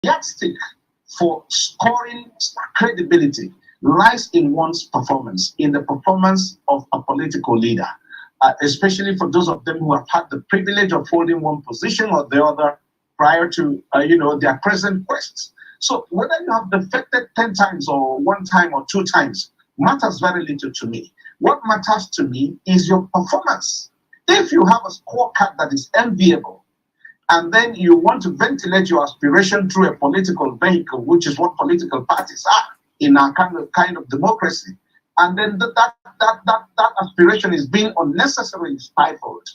yardstick for scoring credibility lies in one's performance, in the performance of a political leader, especially for those of them who have had the privilege of holding one position or the other prior to their present quests. So whether you have defected 10 times or one time or two times matters very little to me. What matters to me is your performance. If you have a scorecard that is enviable, and then you want to ventilate your aspiration through a political vehicle, which is what political parties are in our kind of democracy, and then that aspiration is being unnecessarily stifled.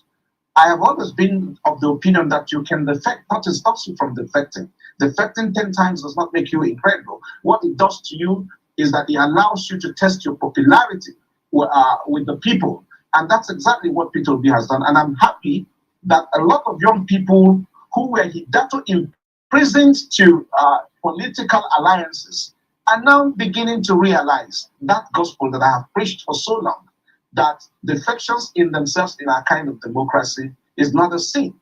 I have always been of the opinion that you can defect, nothing stops you from defecting. Defecting 10 times does not make you incredible. What it does to you is that it allows you to test your popularity with the people. And that's exactly what Peter Obi has done. And I'm happy that a lot of young people who were hitherto imprisoned to political alliances are now beginning to realize that gospel that I have preached for so long, that defections in themselves in our kind of democracy is not a sin.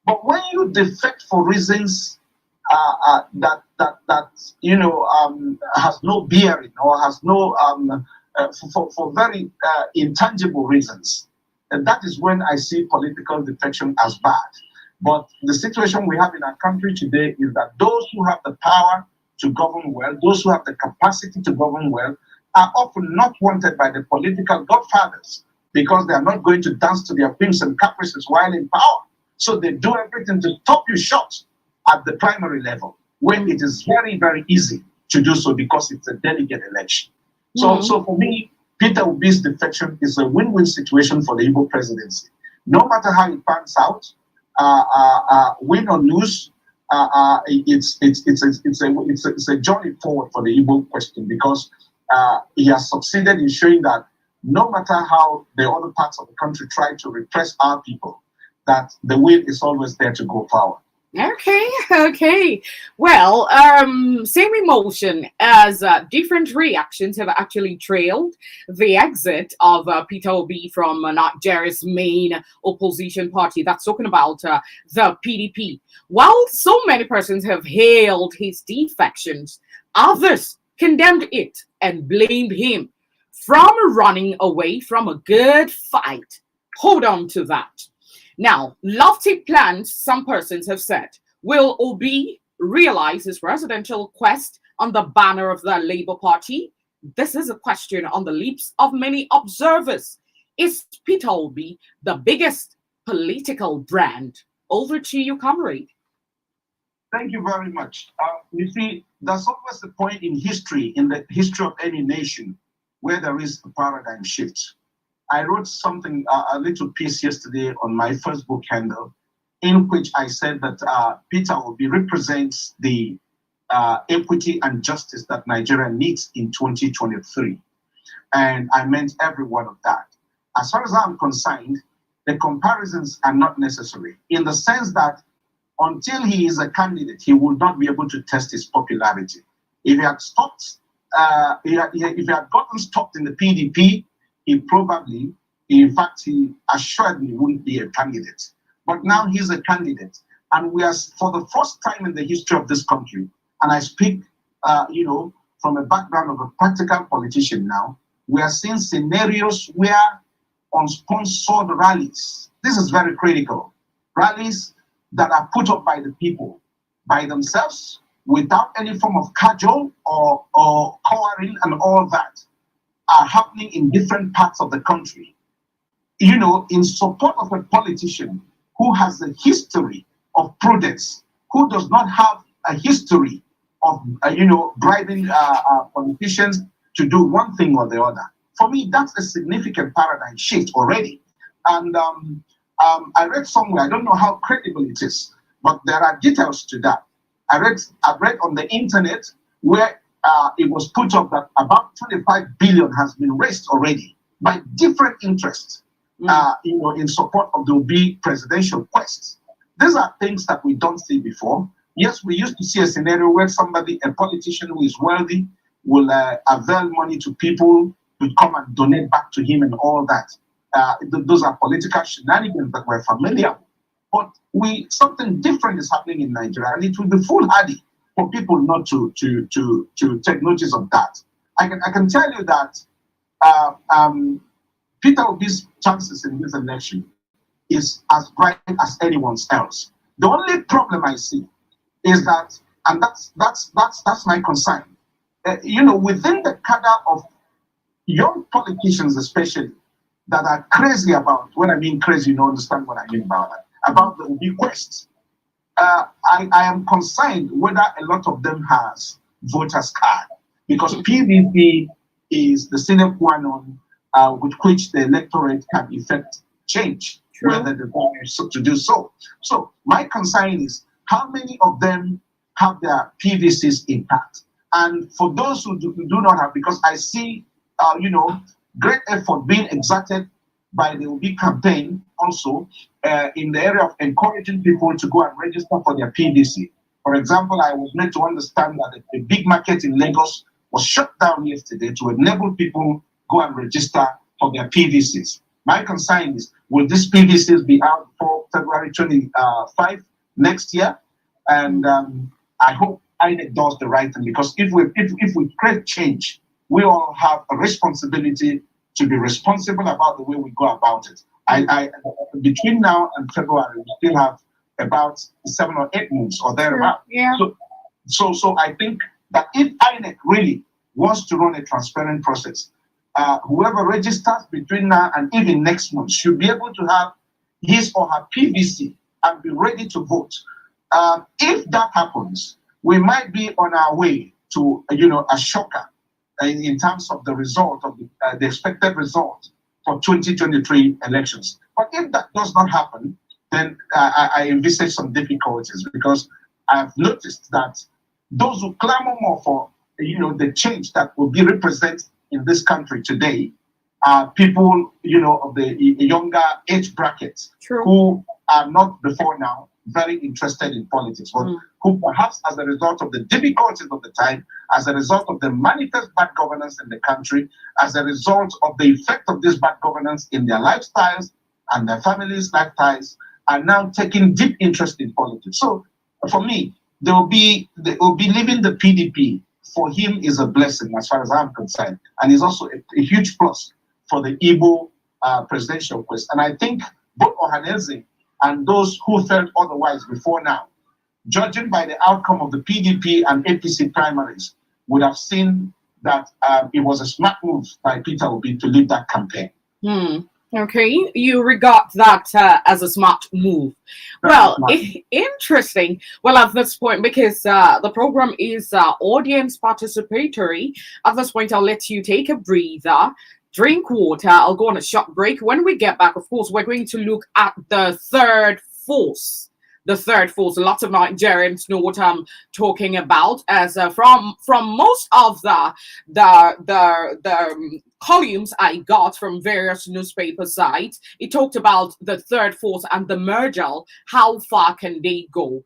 But when you defect for reasons that has no bearing or has no for very intangible reasons, and that is when I see political defection as bad. But the situation we have in our country today is that those who have the power to govern well, those who have the capacity to govern well, are often not wanted by the political godfathers because they are not going to dance to their whims and caprices while in power. So they do everything to stop you short at the primary level, when it is very, very easy to do so because it's a delegate election. So for me, Peter Obi's defection is a win-win situation for the Igbo presidency. No matter how it pans out, win or lose, it's a journey forward for the Igbo question, because he has succeeded in showing that no matter how the other parts of the country try to repress our people, that the will is always there to go forward. Okay. Well, same emotion as different reactions have actually trailed the exit of Peter Obi from Nigeria's main opposition party. That's talking about the PDP. While so many persons have hailed his defections, others condemned it and blamed him from running away from a good fight. Hold on to that. Now, lofty plans, some persons have said. Will Obi realize his presidential quest on the banner of the Labour Party? This is a question on the lips of many observers. Is Peter Obi the biggest political brand? Over to you, comrade. Thank you very much. You see, there's always a point in history, in the history of any nation, where there is a paradigm shift. I wrote something, a little piece yesterday on my Facebook handle, in which I said that Peter Obi represents the equity and justice that Nigeria needs in 2023. And I meant every word of that. As far as I'm concerned, the comparisons are not necessary, in the sense that until he is a candidate, he will not be able to test his popularity. If he had stopped, if he had gotten stopped in the PDP, he probably, in fact, he assuredly wouldn't be a candidate. But now he's a candidate, and we are, for the first time in the history of this country, and I speak, from a background of a practical politician now, we are seeing scenarios where unsponsored rallies, this is very critical, rallies that are put up by the people, by themselves, without any form of cajole or cowering and all that, are happening in different parts of the country, in support of a politician who has a history of prudence, who does not have a history of, bribing politicians to do one thing or the other. For me, that's a significant paradigm shift already. And I read somewhere, I don't know how credible it is, but there are details to that. I've read on the internet where it was put up that about 25 billion has been raised already by different interests, in support of the Obi presidential quest. These are things that we don't see before. Yes, we used to see a scenario where a politician who is wealthy, will avail money to people to come and donate back to him and all that. Those are political shenanigans that we're familiar with. But something different is happening in Nigeria, and it will be foolhardy for people not to take notice of that. I can tell you that Peter Obi's chances in this election is as bright as anyone's else. The only problem I see is that, and that's my concern. Within the cadre of young politicians, especially, that are crazy about, when I mean crazy, you understand what I mean about the Obi quest. I am concerned whether a lot of them has voters card, because PDP is the sine qua non with which the electorate can effect change, whether they want to do so. So my concern is how many of them have their PVCs intact, and for those who do not have, because I see great effort being exerted by the Obi campaign also in the area of encouraging people to go and register for their PVC. For example, I was made to understand that a big market in Lagos was shut down yesterday to enable people go and register for their PVCs. My concern is, will these PVCs be out for February 25 next year? And I hope INEC does the right thing, because if we create change, we all have a responsibility to be responsible about the way we go about it. I between now and February, we still have about 7 or 8 months or thereabout. Yeah. So I think that if INEC really wants to run a transparent process, whoever registers between now and even next month should be able to have his or her PVC and be ready to vote. If that happens, we might be on our way to a shocker in terms of the result of the expected result for 2023 elections. But if that does not happen, then I envisage some difficulties, because I've noticed that those who clamor more for the change that will be represented in this country today are people of the younger age brackets who are not before now very interested in politics, but who perhaps, as a result of the difficulties of the time, as a result of the manifest bad governance in the country, as a result of the effect of this bad governance in their lifestyles and their families' lifestyles, are now taking deep interest in politics. So for me, they will be leaving the PDP. For him is a blessing as far as I'm concerned, and is also a huge plus for the Igbo presidential quest. And I think both Ohaneze and those who felt otherwise before now, judging by the outcome of the PDP and APC primaries, would have seen that it was a smart move by Peter Obi to lead that campaign. Okay, you regard that as a smart move. Well, interesting. Well, at this point, because the program is audience participatory, at this point, I'll let you take a breather, drink water. I'll go on a short break. When we get back, of course, we're going to look at the third force. The third force. Lots of Nigerians know what I'm talking about, as from most of the columns I got from various newspaper sites, it talked about the third force and the MEARGAL. How far can they go?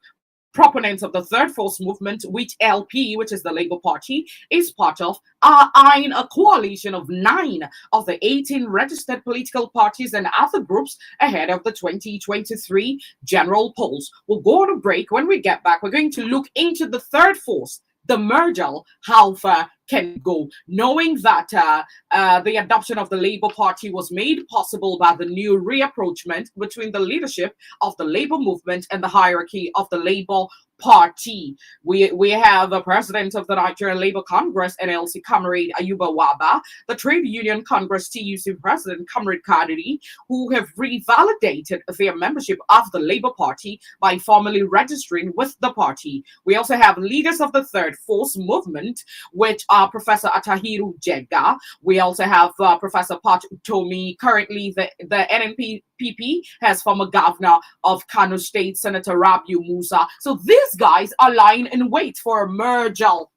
Proponents of the third force movement, which LP, which is the Labour Party, is part of, are eyeing a coalition of 9 of the 18 registered political parties and other groups ahead of the 2023 general polls. We'll go on a break. When we get back, we're going to look into the third force, the MEARGAL, how far can go, knowing that the adoption of the Labour Party was made possible by the new reapproachment between the leadership of the Labour movement and the hierarchy of the Labour Party. We have the president of the Nigerian Labour Congress, NLC, Comrade Ayuba Waba, the Trade Union Congress, TUC president, Comrade Kadiri, who have revalidated their membership of the Labour Party by formally registering with the party. We also have leaders of the third force movement, which are Professor Atahiru Jega. We also have Professor Pat Utomi, currently the NNPP, has former governor of Kano State, Senator Rabiu Musa. So these guys are lying in wait for a MEARGAL,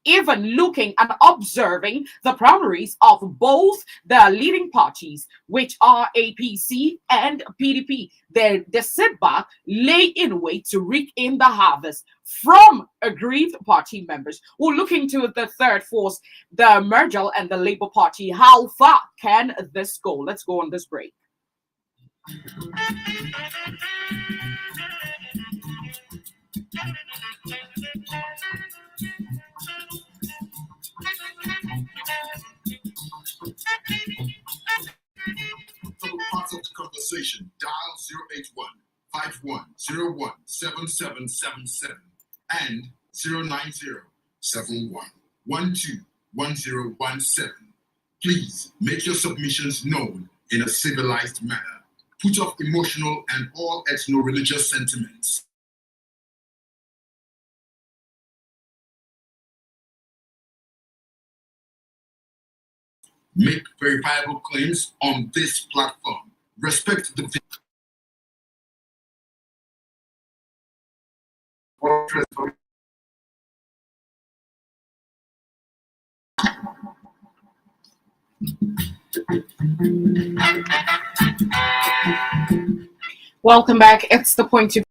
even looking and observing the primaries of both the leading parties, which are APC and PDP. They sit back, lay in wait to reap in the harvest from aggrieved party members. We're looking to the third force, the MEARGAL and the Labour Party. How far can this go? Let's go on this break. Parts of the conversation, dial 081-5101-7777 and 090-7112-1017. Please make your submissions known in a civilized manner. Put off emotional and all ethno-religious sentiments. Make verifiable claims on this platform. Respect the Welcome back. It's the point to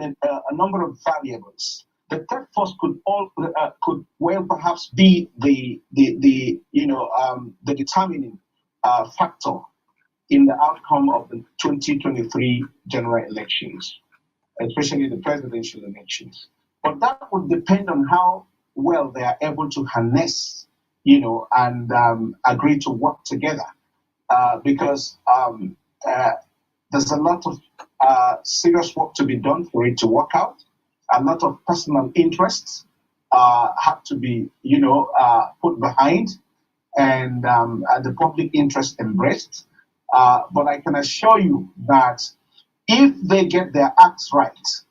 a number of variables. The third force could well perhaps be the determining factor in the outcome of the 2023 general elections, especially the presidential elections. But that would depend on how well they are able to harness, and agree to work together, because there's a lot of serious work to be done for it to work out. A lot of personal interests have to be, put behind, and the public interest embraced. But I can assure you that if they get their acts right,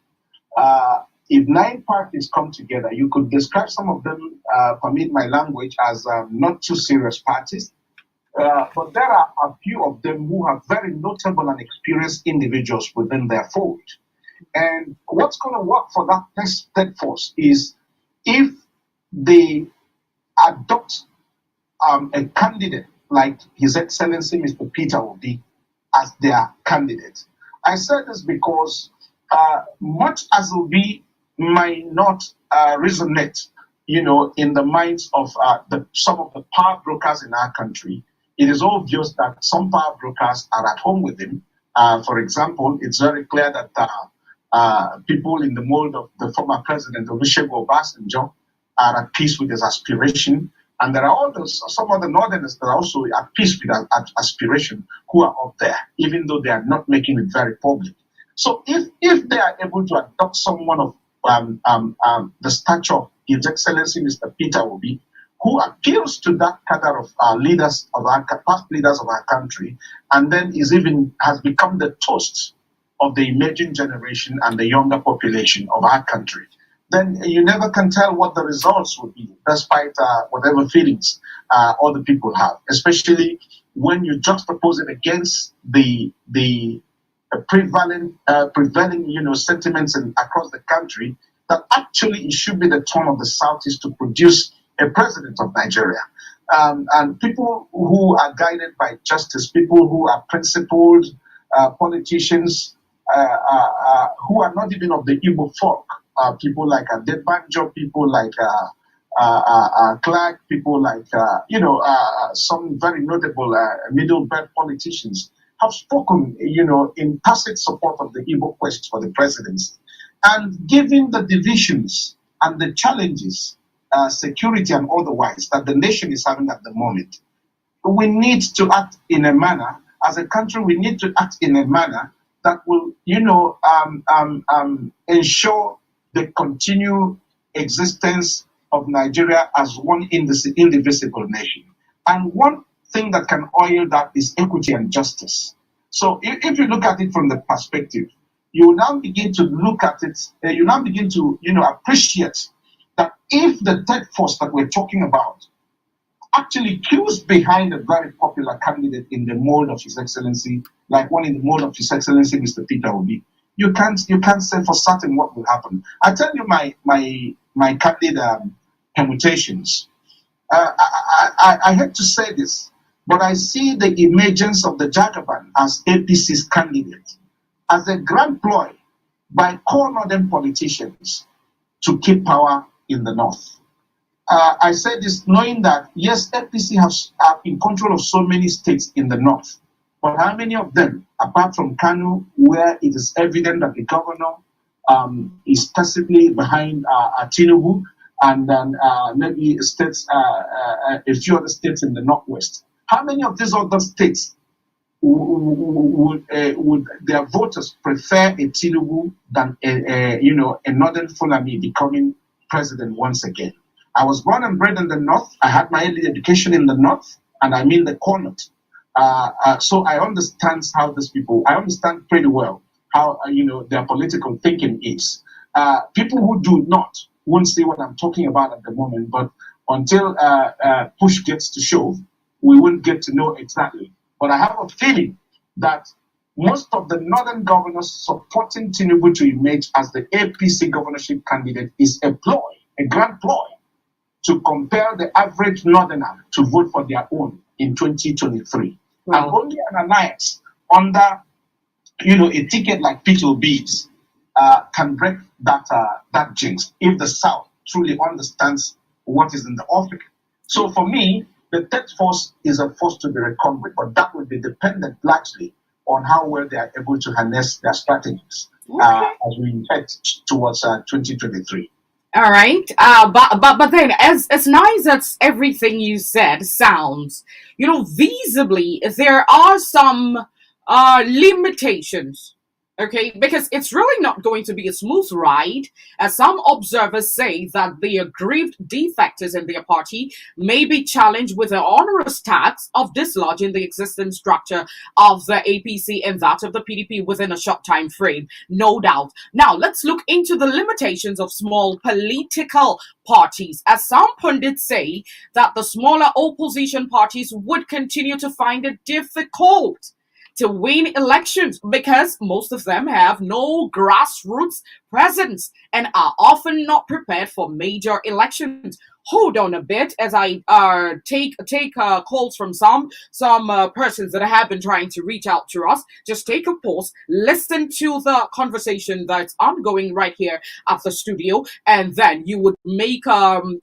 if 9 parties come together, you could describe some of them, permit my language, as not too serious parties. But there are a few of them who are very notable and experienced individuals within their fold. And what's going to work for that third force is if they adopt a candidate like His Excellency Mr. Peter Obi as their candidate. I said this because much as Obi might not resonate, in the minds of some of the power brokers in our country, it is obvious that some power brokers are at home with him. For example, it's very clear that people in the mold of the former president Olusegun Obasanjo are at peace with his aspiration. And there are some other northerners that are also at peace with that aspiration who are up there, even though they are not making it very public. So if they are able to adopt someone of the stature of His Excellency Mr. Peter Obi, who appeals to that cadre of leaders of our past leaders of our country, and then has become the toast of the emerging generation and the younger population of our country, then you never can tell what the results will be, despite whatever feelings other people have, especially when you juxtapose it against the prevailing sentiments across the country that actually it should be the turn of the Southeast to produce a president of Nigeria. And people who are guided by justice, people who are principled politicians, who are not even of the Igbo folk, people like Adebanjo, people like Clark, people like some very notable middle belt politicians have spoken, in tacit support of the Igbo quest for the presidency. And given the divisions and the challenges, security and otherwise, that the nation is having at the moment, we need to act in a manner as a country, we need to act in a manner that will, ensure the continued existence of Nigeria as one indivisible nation. And one thing that can oil that is equity and justice. So if you look at it from the perspective, you will now begin to look at it, you now begin to, appreciate that if the third force that we're talking about actually queues behind a very popular candidate in the mold of His Excellency, like one in the mold of His Excellency, Mr. Peter Obi, you can't say for certain what will happen. I tell you my candid permutations. I hate to say this, but I see the emergence of the Jagaban as APC's candidate as a grand ploy by core northern politicians to keep power in the north. I say this knowing that, yes, APC are in control of so many states in the north, but how many of them, apart from Kanu, where it is evident that the governor is passively behind Tinubu, and then maybe states, a few other states in the northwest, how many of these other states would their voters prefer a Tinubu than a northern Fulani becoming president once again? I was born and bred in the north. I had my early education in the north, and I mean the core north. So I understand how these people. I understand pretty well how their political thinking is. People who do not won't see what I'm talking about at the moment, but until push gets to shove, we won't get to know exactly. But I have a feeling that most of the northern governors supporting Tinubu to emerge as the APC governorship candidate is a ploy, a grand ploy, to compel the average northerner to vote for their own in 2023. Wow. And only an alliance under, a ticket like P2B's can break that jinx if the South truly understands what is in the offing. So for me, the third force is a force to be reckoned with, but that will be dependent largely on how well they are able to harness their strategies as we head towards 2023. All right, but then as nice as everything you said sounds, visibly there are some limitations. Okay, because it's really not going to be a smooth ride, as some observers say that the aggrieved defectors in their party may be challenged with the onerous tax of dislodging the existing structure of the APC and that of the PDP within a short time frame, no doubt. Now, let's look into the limitations of small political parties, as some pundits say that the smaller opposition parties would continue to find it difficult to win elections because most of them have no grassroots presence and are often not prepared for major elections. Hold on a bit as I take calls from some persons that have been trying to reach out to us. Just take a pause, listen to the conversation that's ongoing right here at the studio, and then you would make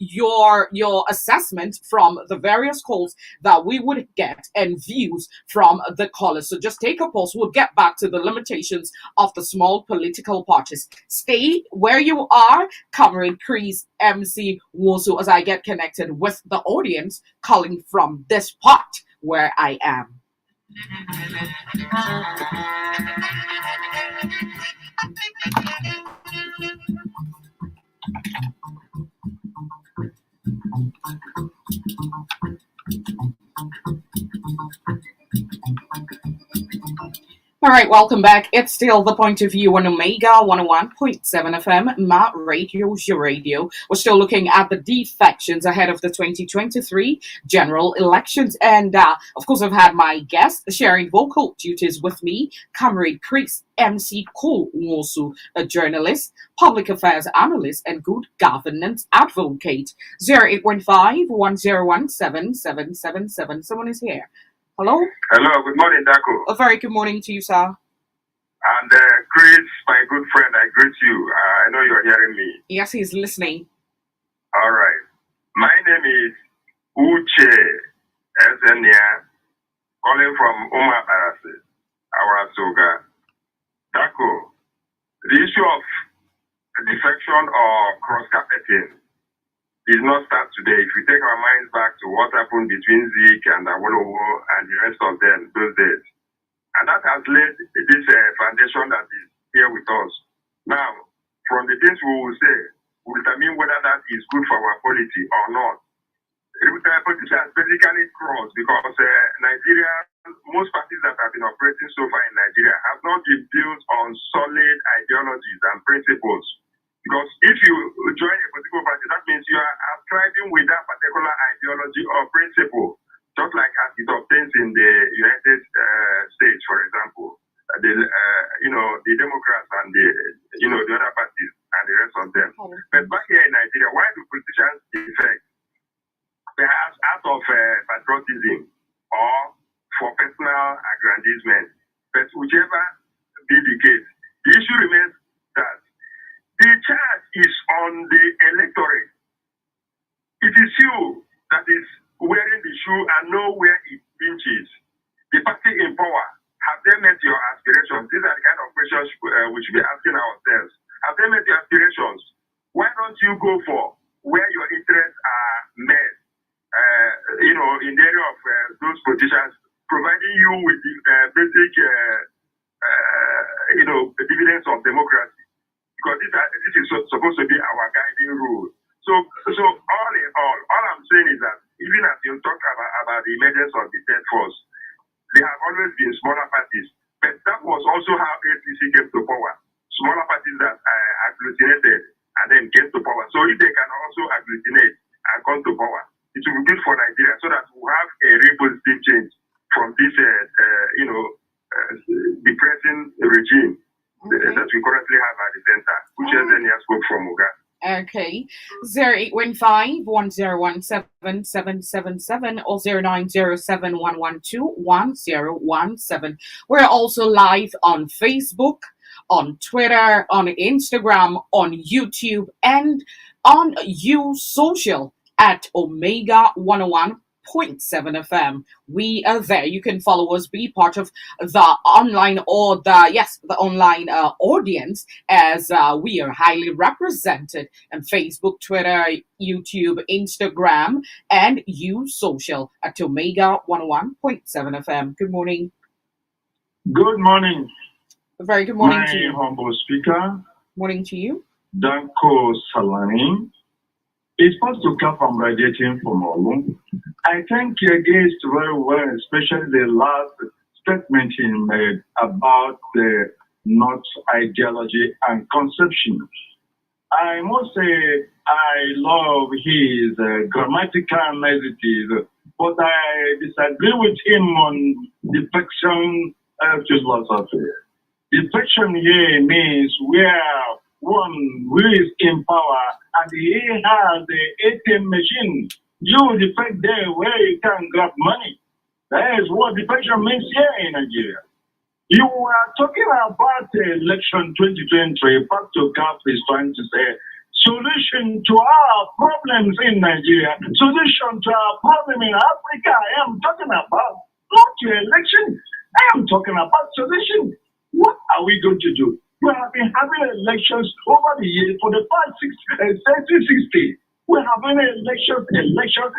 your assessment from the various calls that we would get and views from the callers. So just take a pause. We'll get back to the limitations of the small political parties. Stay where you are, Comrade Chris MC Wosu, as I get connected with the audience calling from this part where I am. All right, welcome back. It's still The Point of View on Omega 101.7 FM, Ma Radio's your radio. We're still looking at the defections ahead of the 2023 general elections. And, of course, I've had my guest sharing vocal duties with me, Comrade Chris MC Wosu, a journalist, public affairs analyst, and good governance advocate. 0815-1017-777. Someone is here. Hello? Hello, good morning, Dako. A very good morning to you, sir. And Chris, my good friend, I greet you. I know you're hearing me. Yes, he's listening. All right. My name is Uche Ezenia, calling from Uma Barasi, Awarasoga. Dako, the issue of defection or cross-carpeting did not start today. If you take our minds back to what happened between Zeke and Awolowo and the rest of them those days, And that has laid this foundation that is here with us. Now, from the things we will say, we will determine whether that is good for our polity or not. Politicians basically cross because Nigeria, most parties that have been operating so far in Nigeria have not been built on solid ideologies and principles. Because if you join a political party, that means you are striving with that particular ideology or principle, just like as it obtains in the United States, for example. The Democrats and the other parties and the rest of them. But back here in Nigeria, why do politicians defect? Perhaps out of patriotism or for personal aggrandizement. But whichever be the case, the issue remains that the charge is on the electorate. It is you that is wearing the shoe and know where it pinches. The party in power, have they met your aspirations? These are the kind of questions we should be asking ourselves. Have they met your aspirations? Why don't you go for where your interests are met? In the area of those politicians, providing you with the basic, dividends of democracy, because this is supposed to be our guiding rule. So all in all I'm saying is that even as you talk about the emergence of the third force, there have always been smaller parties, but that was also how APC came to power. Smaller parties that agglutinated and then came to power. So if they can also agglutinate and come to power, it will be good for Nigeria so that we have a real positive change from this, depressing regime that we currently have at the center, which is then spoke from Uga. Okay. 0815-1017-777 or 0907-112-1017. We're also live on Facebook, on Twitter, on Instagram, on YouTube, and on Social at Omega 101.7 FM. We are there. You can follow us, be part of the online or the online audience, as we are highly represented on Facebook, Twitter, YouTube, Instagram, and Social at Omega 101.7 FM. Good morning. Good morning. A very good morning to you. My humble speaker. Morning to you. Danko Salani. It's Pastor Cap from radiating from Olu. I think he engaged very well, especially the last statement he made about the North ideology and conception. I must say I love his grammatical niceties, but I disagree with him on defection philosophy. Defection here means where one who is in power and he has the ATM machine. You defect there where you can grab money. That is what defection means here in Nigeria. You are talking about the election 2023. Pastor Cap is trying to say solution to our problems in Nigeria, solution to our problem in Africa. I am talking about not your election. I am talking about solution. What are we going to do? We have been having elections over the years for the past 60. We're having elections,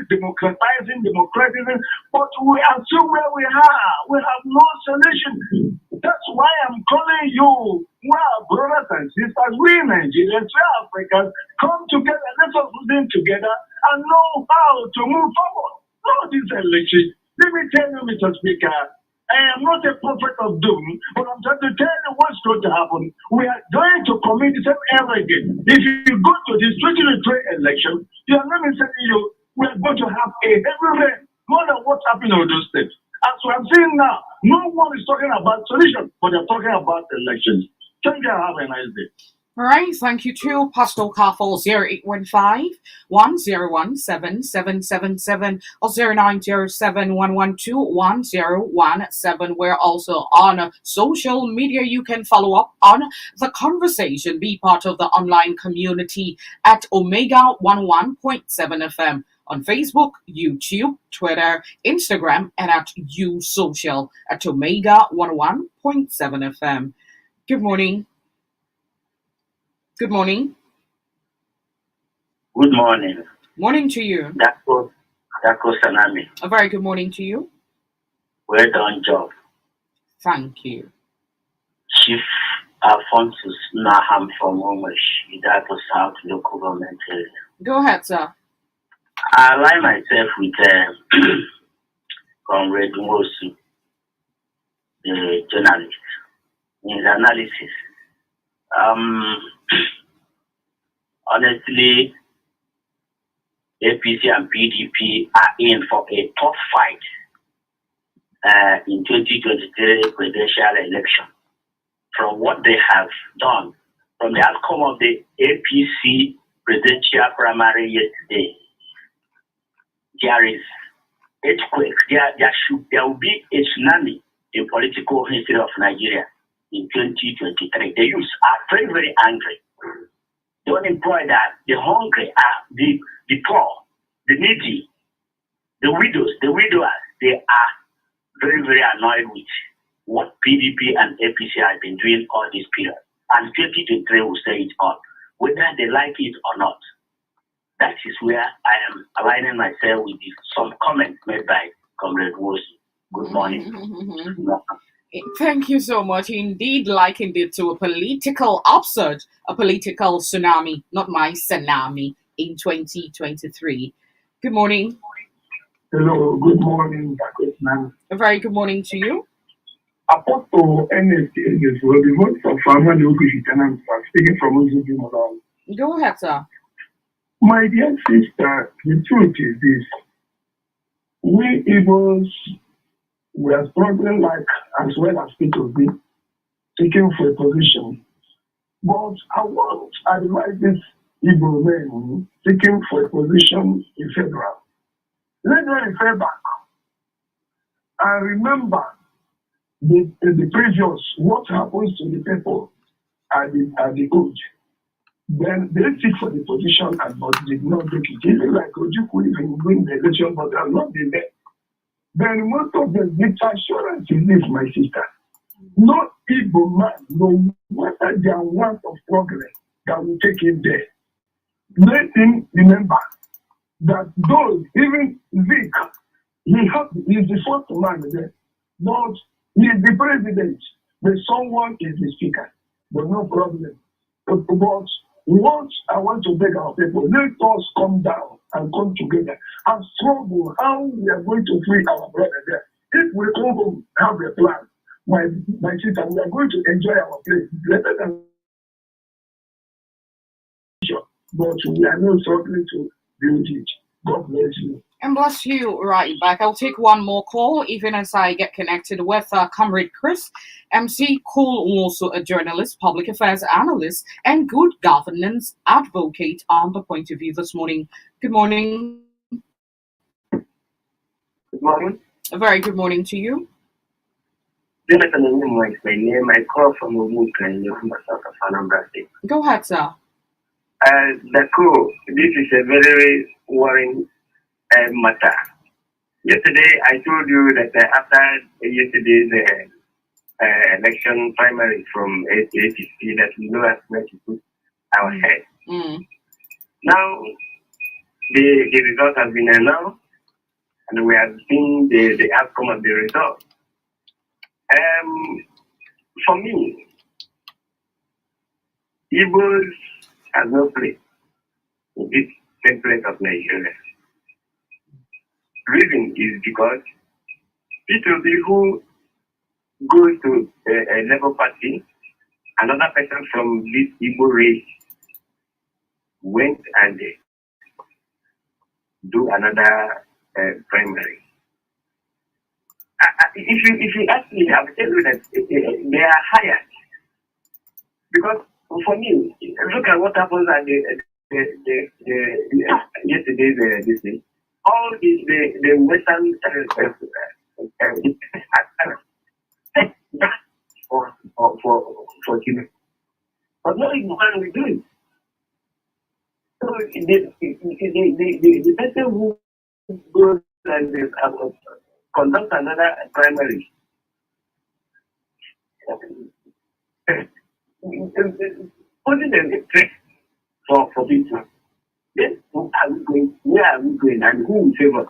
democratizing, but we are still where we are. We have no solution. That's why I'm calling you, well, brothers and sisters, we Nigerians, we Africans, come together, let us listen together and know how to move forward. Not this election. Let me tell you, Mr. Speaker, I am not a prophet of doom, but I'm trying to tell you what's going to happen. We are going to commit the same error again. If you go to this 2023 election, you are not telling you we are going to have a heavy rain, more than what's happening in those states. As we are seeing now, no one is talking about solution, but they're talking about elections. Thank you. Have a nice day. All right, thank you too, Pastor Carful 0815-1017-777 or 0907-112-1017. We're also on social media. You can follow up on the conversation, be part of the online community at Omega 101.7 FM on Facebook, YouTube, Twitter, Instagram, and at Social at Omega 101.7 FM. Good morning. Good morning. Good morning. Morning to you. Dako Sanami. A very good morning to you. Well done job. Thank you. Chief Alphonsus Naham from Omash, Idaho South Local Government Area. Go ahead, sir. I align myself with Comrade Mosu, the journalist, in his analysis. Honestly, APC and PDP are in for a tough fight in 2023 presidential election. From what they have done, from the outcome of the APC presidential primary yesterday, there is earthquake. There will be a tsunami in political history of Nigeria in 2023. The youth are very, very angry. The unemployed are, the hungry are, the poor, the needy, the widows, the widowers. They are very, very annoyed with what PDP and APC have been doing all this period. And 2023 will say it all, whether they like it or not. That is where I am aligning myself with some comments made by Comrade Wosi. Good morning. Thank you so much. Indeed, likened it to a political upsurge, a political tsunami, not my tsunami, in 2023. Good morning. Hello, good morning, Ma'am. A very good morning to you. Apostle NSTS will be vote for Farmer Lukushi Tenant, speaking from Uzubi Modal. Go ahead, sir. My dear sister, the truth is this. We Igbos, we are struggling like as well as P2B, seeking for a position. But I want to advise this Igbo men seeking for a position in federal. Let them refer back and remember the previous, what happens to the people at the old. Then they seek for the position and but did not take it. Even like Ojukwu even win the election, but they have not been there. Then most of them, the assurance is this, my sister. No Igbo man, no matter their want of progress, that will take him there. Let him remember that those, even Vic, he's the first man there, but he is the president, but someone is the speaker, but no problem. But what I want to beg our people, let us come down and come together and struggle how we are going to free our brother there. If we come home, have a plan, my sister, we are going to enjoy our place better than but we are not struggling to build it. God bless you. And bless you right back. I'll take one more call, even as I get connected with Comrade Chris, MC Cool, also a journalist, public affairs analyst, and good governance advocate on the point of view this morning. Good morning. Good morning. A very good morning to you. Jonathan Onyemoy is my name. I call from Umuka, South of Anambra State. Go ahead, sir. Dako, this is a very worrying matter. Yesterday, I told you that after yesterday's election primary from APC, that we know as much to put our head. Now, the result has been announced, and we have seen the outcome of the result. For me, Igbos has no place in this template of Nigeria. Reason is because people who goes to a Labour Party, another person from this Igbo race went and do another primary. If you ask me, I will tell you that they are hired. Because for me, look at what happens at yesterday's this thing. All the Western for Chile. But not even one we do it. So the person who goes and conduct another primary putting them in threat for people. Then where are we going and who will favor?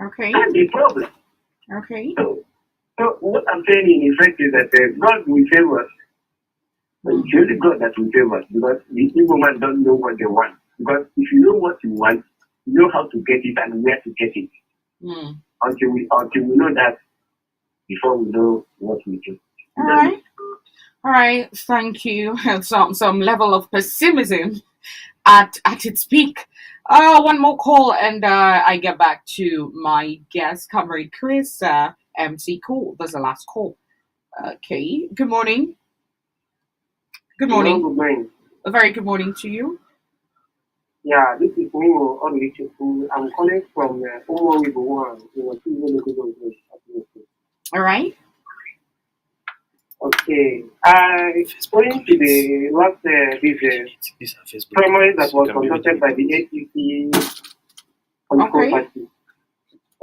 Okay. That's the problem. Okay. So So what I'm saying in effect is that God will favor us. But it's only God that will favor us because the evil man don't know what they want. Because if you know what you want, you know how to get it and where to get it. Until we know that before we know what we do. All right. Thank you. Some level of pessimism at its peak. One more call, and I get back to my guest, Comrade Chris, MC Cool. That's the last call. Okay. Good morning. Good morning. Hello, good morning. A very good morning to you. Yeah, this is Nimo Oluchiku. I'm calling from Omo. All right. Okay. Going to the last this primary that was conducted by the APC political party.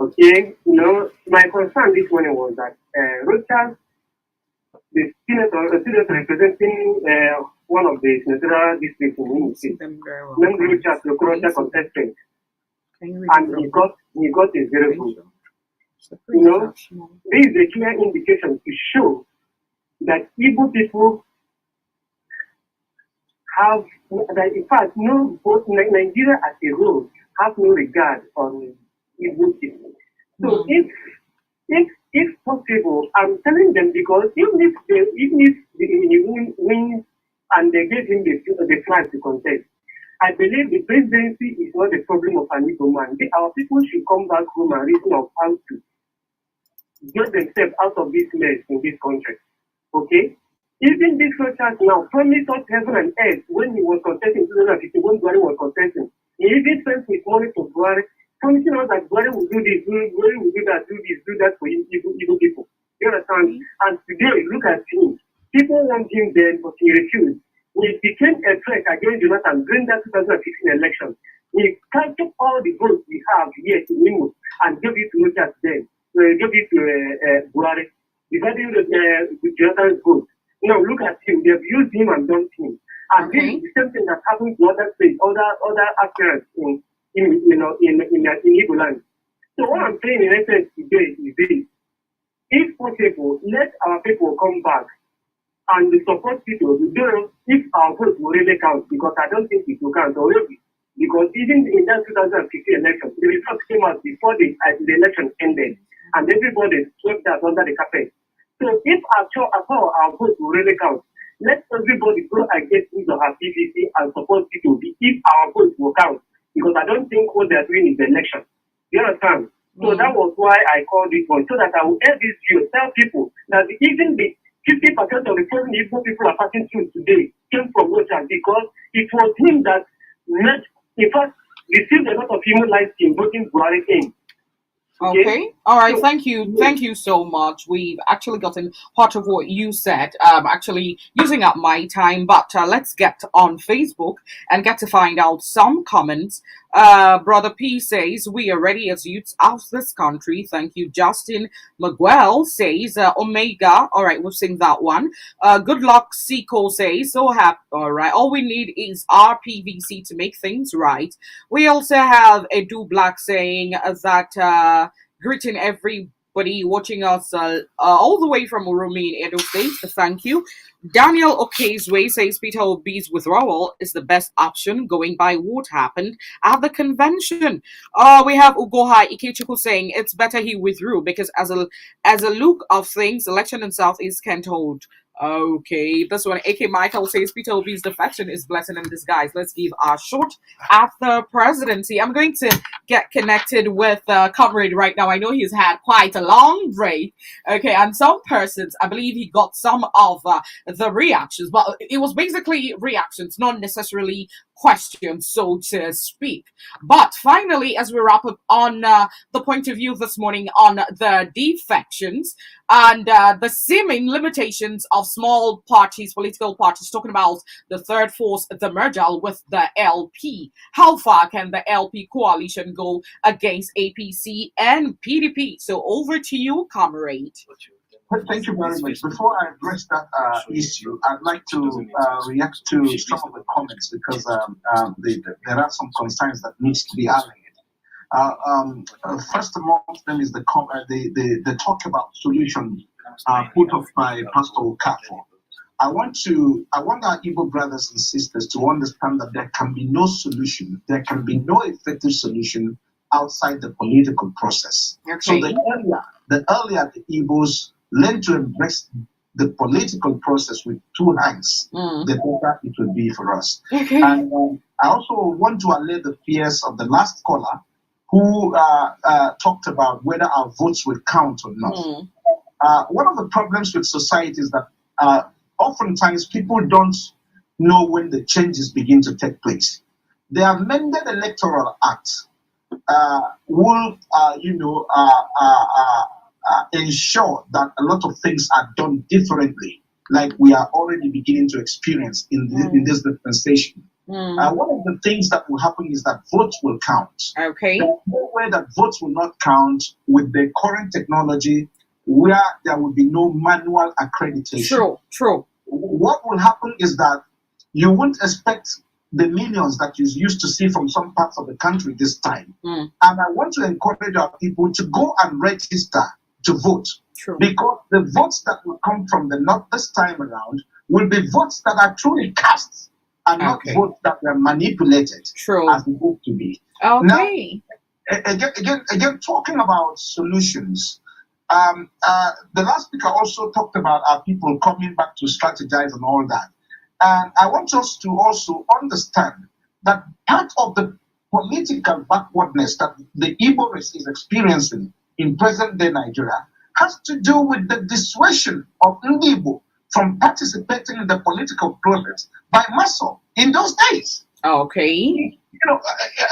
Okay. You know, my concern this morning was that Rochas, the senator representing one of the senatorial districts in Imo State, named Rochas, the Croatia contestant, and he got a zero vote. You know, this is a clear indication to show that Igbo people have, that in fact, both Nigeria as a whole have no regard on Igbo people. So if possible, I'm telling them, because even if he wins and they gave him the flag to contest, I believe the presidency is not the problem of an Igbo man. Our people should come back home and reason of how to get themselves out of this mess in this country. Okay? Even this church now promised us heaven and earth when he was contesting 2015, when Buhari was contesting. He even sent his money to Buhari, promising us that Buhari will do this, Buhari will do that, do this, do that for Igbo people. You understand? And today, look at him. People want him then, but he refused. He became a threat against Jonathan during that 2015 election. He took all the votes we have here in Imo and gave it to Rochas then. Gave it to Buhari. Dividing with Jonathan's vote. Now look at him. They've used him and dumped him. And this is the same thing that happens to other states, other actors in Igbo land. So what I'm saying in essence today is this: if possible, let our people come back and support people. Though if our vote will really count, because I don't think it will count already. Because even in that 2015 election, the results came out before the election ended, and everybody swept that under the carpet. So if at all our vote will really count, let everybody go against his or her PDP and support P2B if our vote will count. Because I don't think what they're doing is the election. You understand? So that was why I called this one, so that I will air this view, tell people that even the 50% of the problem Igbo people are passing through today came from Rochas, because it was him that made, in fact, received a lot of human lives in voting Buhari in. Okay. All right. Thank you. Thank you so much. We've actually gotten part of what you said. Actually using up my time, but let's get on Facebook and get to find out some comments. Brother P says, we are ready as youths of this country. Thank you. Justin Miguel says, Omega. All right. We've seen that one. Good luck. Seco says, so happy. All right. All we need is RPVC to make things right. We also have Edu Black saying that, greeting everybody watching us all the way from Urumi in Edo State. Thank you. Daniel Okezwe says Peter Obi's withdrawal is the best option going by what happened at the convention. We have Ugoha Ikechukwu saying it's better he withdrew because as a look of things, election in Southeast can't hold. Okay, this one, AK Michael says Peter Obi's defection is blessing in disguise. Let's give our shot at the presidency. I'm going to get connected with Comrade right now. I know he's had quite a long break. Okay, and some persons, I believe he got some of the reactions, but it was basically reactions, not necessarily questions, so to speak. But finally, as we wrap up on the point of view this morning on the defections and the seeming limitations of small parties, political parties, talking about the third force, the MEARGAL with the LP. How far can the LP coalition go against APC and PDP? So over to you, Comrade. Thank you very much. Before I address that issue, I'd like to react to some of the comments because there are some concerns that needs to be allayed. First amongst them is the talk about solutions put up by Pastor Okafor. I want our Igbo brothers and sisters to understand that there can be no solution, there can be no effective solution outside the political process. Okay. So the earlier the Igbos learn to embrace the political process with two hands, the better it will be for us. Okay. And I also want to allay the fears of the last caller who talked about whether our votes will count or not. One of the problems with society is that oftentimes people don't know when the changes begin to take place. The amended electoral act will, ensure that a lot of things are done differently, like we are already beginning to experience in this dispensation. One of the things that will happen is that votes will count. Okay. There's no way that votes will not count with the current technology where there will be no manual accreditation. True. What will happen is that you won't expect the millions that you used to see from some parts of the country this time. And I want to encourage our people to go and register to vote. True. Because the votes that will come from the North this time around will be votes that are truly cast and not votes that were manipulated as they hope to be. Okay. Now, again, talking about solutions, the last speaker also talked about our people coming back to strategize and all that. And I want us to also understand that part of the political backwardness that the Igbo race is experiencing in present-day Nigeria has to do with the dissuasion of Igbo from participating in the political process by muscle in those days. Okay.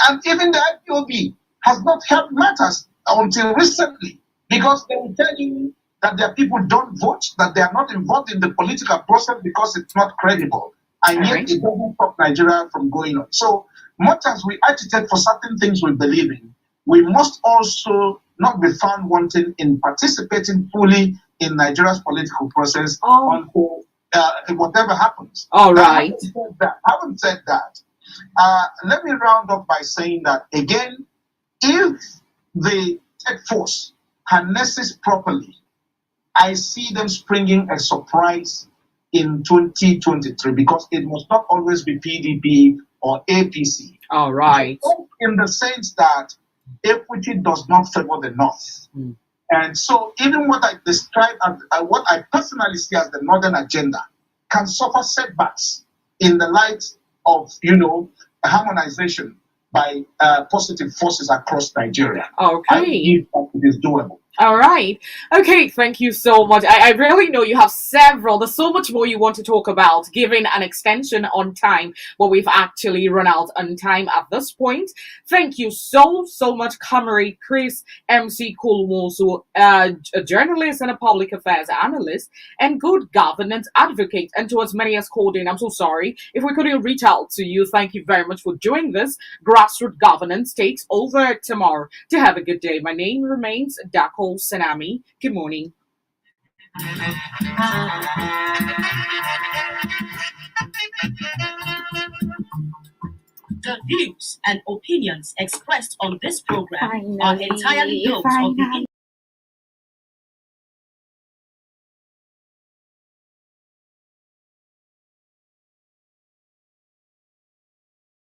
And even the IPOB has not helped matters until recently, because they will tell you that their people don't vote, that they are not involved in the political process because it's not credible. And yet it doesn't stop Nigeria from going on. So much as we agitate for certain things we believe in, we must also not be found wanting in participating fully in Nigeria's political process until whatever happens. All right. Having said that, let me round up by saying that, again, if the tech force harnesses properly, I see them springing a surprise in 2023, because it must not always be PDP or APC. All right. In the sense that equity does not favor the North. And so even what I describe as what I personally see as the Northern agenda can suffer setbacks in the light of, harmonization by positive forces across Nigeria. Okay. I believe that it is doable. All right. Okay, thank you so much. I really know you have there's so much more you want to talk about, given an extension on time, but we've actually run out on time at this point. Thank you so much, Comrade Chris MC Kulwosu, a journalist and a public affairs analyst and good governance advocate. And to as many as called in, I'm so sorry if we couldn't reach out to you. Thank you very much for doing this. Grassroots governance takes over tomorrow. To have a good day. My name remains Dako Sanami. Good morning. The views and opinions expressed on this program are entirely those of the